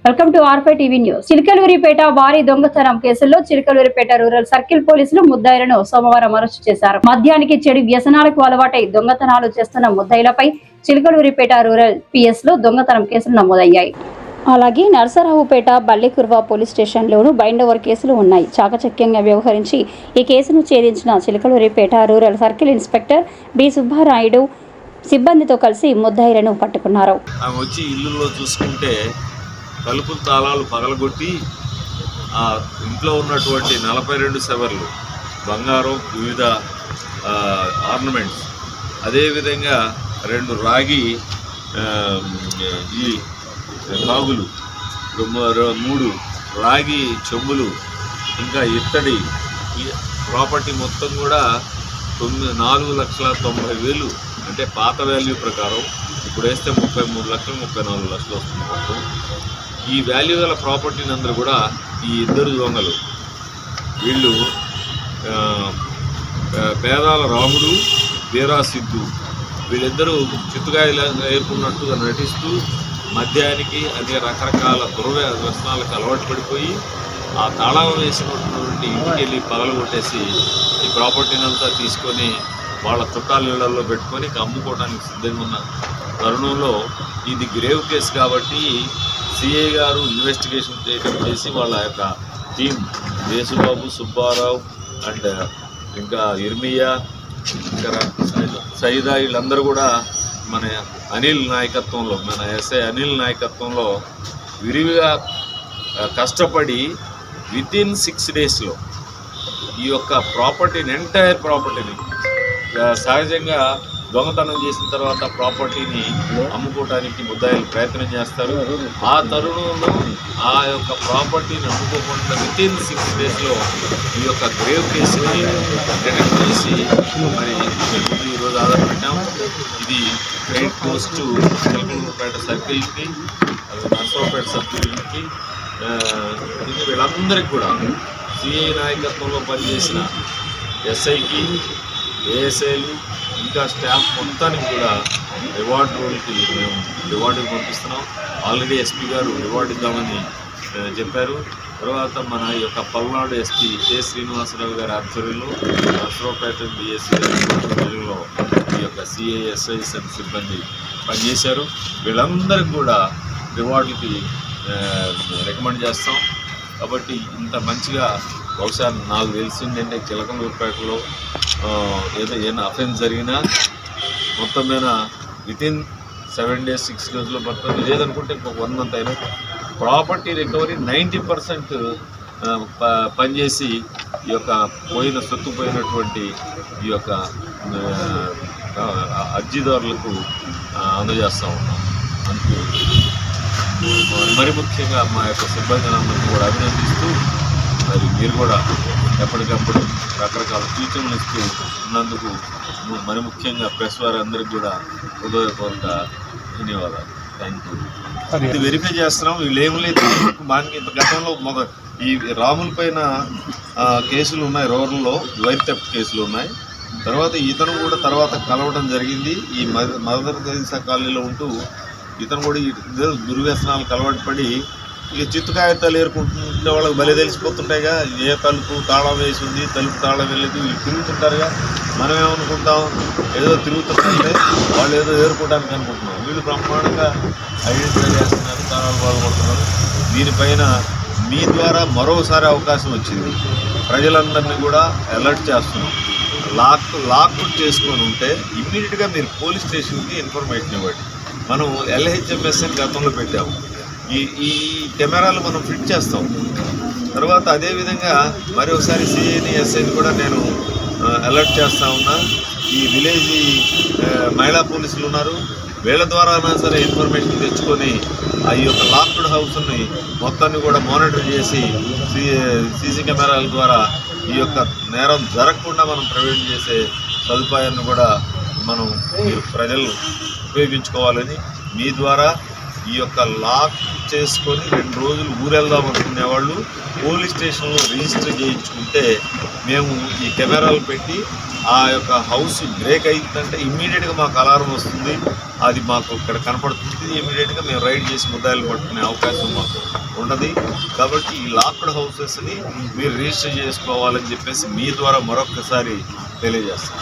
Welcome to ఆర్5 TV news. Chilakaluripet భారీ దొంగతనం కేసులో చిలకలూరిపేట రూరల్ సర్కిల్ పోలీసులు ముద్దాయిలను సోమవారం అరెస్టు చేశారు. మద్యానికి చెడు వ్యసనాలకు అలవాటై దొంగతనాలు చేస్తున్న ముద్దాయిలపై చిలకలూరిపేట రూరల్ పిఎస్ లో దొంగతనం కేసులు నమోదయ్యాయి. అలాగే నరసరావుపేట బల్లికుర్వ పోలీస్ స్టేషన్లోనూ బైండ్ ఓవర్ కేసులు ఉన్నాయి. చాకచక్యంగా వ్యవహరించి ఈ కేసును ఛేదించిన Chilakaluripet rural circle inspector B Subbarayudu సిబ్బందితో కలిసి ముద్దాయిలను పట్టుకున్నారు. వచ్చి ఇల్లులో చూసుకుంటే తలుపులు తాళాలు పగలగొట్టి ఆ ఇంట్లో ఉన్నటువంటి 42 సెవర్లు బంగారం, వివిధ ఆర్నమెంట్స్, అదేవిధంగా 2 రాగి ఈ కాగులు, 3 రాగి చెంబులు, ఇంకా ఇత్తడి ప్రాపర్టీ మొత్తం కూడా 4,90,000 అంటే పాత వాల్యూ ప్రకారం ఇప్పుడు వేస్తే 33 లక్షలు 34 లక్షలు వస్తుంది మొత్తం. ఈ వాల్యూ గల ప్రాపర్టీని అందరూ కూడా ఈ ఇద్దరు దొంగలు, వీళ్ళు పేదాల రాముడు, బీరా సిద్ధు, వీళ్ళిద్దరూ చిత్తుకాయలు వేపుకున్నట్టుగా నటిస్తూ మద్యానికి అదే రకరకాల వ్యసనాలకు అలవాటు పడిపోయి ఆ తాళం వేసినటువంటి ఇంటికి వెళ్ళి పగలగొట్టేసి ఈ ప్రాపర్టీని అంతా తీసుకొని వాళ్ళ చుట్టాల ఇళ్లలో పెట్టుకొని అమ్ముకోవడానికి సిద్ధంగా ఉన్న తరుణంలో ఇది గ్రేవ్ కేసు కాబట్టి సిఐ గారు ఇన్వెస్టిగేషన్ చేసి వాళ్ళ యొక్క టీం యేసుబాబు, సుబ్బారావు అండ్ ఇంకా ఇర్మియా, ఇంకా సైదా, వీళ్ళందరూ కూడా మన అనిల్ నాయకత్వంలో, మన ఎస్ఐ అనిల్ నాయకత్వంలో విరివిగా కష్టపడి వితిన్ 6 డేస్లో ఈ యొక్క ప్రాపర్టీని, ఎంటైర్ ప్రాపర్టీని, సహజంగా దొంగతనం చేసిన తర్వాత ప్రాపర్టీని అమ్ముకోవడానికి ముద్దాయిలు ప్రయత్నం చేస్తారు. ఆ తరుణంలో ఆ యొక్క ప్రాపర్టీని అమ్ముకోకుండా వితిన్ 6 డేస్లో ఈ యొక్క గ్రేవ్ కేసుని డిటెక్ట్ చేసి మరి ఈరోజు ఆధార్ పెట్టాము. ఇది క్రెడిట్ క్లోజ్ టు చిలకలూరిపేట సర్కిల్కి, నరసరావుపేట సర్కిల్కి, వీళ్ళందరికీ కూడా సిఐ నాయకత్వంలో పనిచేసిన ఎస్ఐకి, ఏఎస్ఐలు, ఇంకా స్టాఫ్ మొత్తానికి కూడా రివార్డుకి మేము రివార్డుకి పంపిస్తున్నాం. ఆల్రెడీ ఎస్పీ గారు రివార్డు ఇద్దామని చెప్పారు. తర్వాత మన యొక్క పల్నాడు ఎస్పీ కె శ్రీనివాసరావు గారి ఆధ్వర్యంలో, నరసరావుపేట డిఎస్సీ గారి ఆధ్వర్యంలో ఈ యొక్క సిఐఎస్ఐస్ సిబ్బంది పనిచేశారు. వీళ్ళందరికీ కూడా రివార్డులకి రికమెండ్ చేస్తాం. కాబట్టి ఇంత మంచిగా, బహుశా నాకు తెలిసిందంటే చిలకలూరిపేటలో ఏదైనా అఫెన్స్ జరిగినా మొత్తం మీద వితిన్ 7 days 6 daysలో పడుతుంది. లేదనుకుంటే ఇంకొక 1 month అయినా ప్రాపర్టీ రికవరీ 90% పనిచేసి ఈ యొక్క సొత్తు పోయినటువంటి ఈ యొక్క అర్జీదారులకు అందజేస్తూ ఉన్నాం. అందుకు మరి ముఖ్యంగా మా యొక్క సిబ్బందిలందరికీ కూడా అభినందిస్తూ, మరి మీరు కూడా ఎప్పటికప్పుడు రకరకాల సూచనలు ఇస్తూ ఉన్నందుకు మరి ముఖ్యంగా ప్రెస్ వారందరికీ కూడా హృదయపూర్వక ధన్యవాదాలు. Thank you. ఇది వెరిఫై చేస్తున్నాం. వీళ్ళు ఏమి లేదు, మనకి గతంలో ఈ రాముల పైన కేసులు ఉన్నాయి, రూరల్లో వైర్ థెఫ్ట్ కేసులు ఉన్నాయి. తర్వాత ఇతను కూడా తర్వాత కలవడం జరిగింది. ఈ మదర్ తెరీసా కాలనీలో ఉంటూ ఇతను కూడా దుర్వ్యసనాలకు అలవాటు పడి ఇక చిత్తుకాయతాలు ఏరుకుంటుంటే వాళ్ళకి భలే తెలిసిపోతుంటాయిగా, ఏ తలుపు తాళం వేసి ఉంది, తలుపు తాళం వెళ్ళలేదు, వీళ్ళు తిరుగుతుంటారుగా. మనం ఏమనుకుంటాం, ఏదో తిరుగుతుంటే వాళ్ళు ఏదో ఏరుకోవడానికి అనుకుంటున్నాం. వీళ్ళు బ్రహ్మాండంగా ఐడెంటిఫై చేస్తున్నారు, తాళాలు పాల్గొంటున్నారు. దీనిపైన మీ ద్వారా మరోసారి అవకాశం వచ్చింది. ప్రజలందరినీ కూడా అలర్ట్ చేస్తున్నాం. లాక్ చేసుకొని ఉంటే ఇమ్మీడియట్గా మీరు పోలీస్ స్టేషన్కి ఇన్ఫర్మేషన్ ఇవ్వండి. మనం LHMS గతంలో పెట్టాము. ఈ కెమెరాలు మనం ఫిట్ చేస్తాం. తర్వాత అదేవిధంగా మరి ఒకసారి సిఐని, ఎస్ఐని కూడా నేను అలర్ట్ చేస్తూ ఉన్నా. ఈ విలేజ్ మహిళా పోలీసులు ఉన్నారు, వీళ్ళ ద్వారానా సరే ఇన్ఫర్మేషన్ తెచ్చుకొని ఆ యొక్క లాక్డ్ హౌస్ని మొత్తాన్ని కూడా మానిటర్ చేసి సీసీ కెమెరాల ద్వారా ఈ యొక్క నేరం జరగకుండా మనం ప్రివెంట్ చేసే సదుపాయాన్ని కూడా మనం ప్రజలు ఉపయోగించుకోవాలని మీ ద్వారా ఈ యొక్క లాక్ చేసుకొని 2 రోజులు ఊరెళ్దాం అనుకునేవాళ్ళు పోలీస్ స్టేషన్లో రిజిస్టర్ చేయించుకుంటే మేము ఈ కెమెరాలు పెట్టి ఆ యొక్క హౌస్ బ్రేక్ అయిందంటే ఇమ్మీడియట్గా మాకు అలారం వస్తుంది. అది మాకు ఇక్కడ కనపడుతుంది. ఇమ్మీడియట్గా మేము రైడ్ చేసి ముద్దాయిలు పట్టుకునే అవకాశం మాకు ఉన్నది. కాబట్టి ఈ లాక్డ్ హౌసెస్ని మీరు రిజిస్టర్ చేసుకోవాలని చెప్పేసి మీ ద్వారా మరొకసారి తెలియజేస్తాం.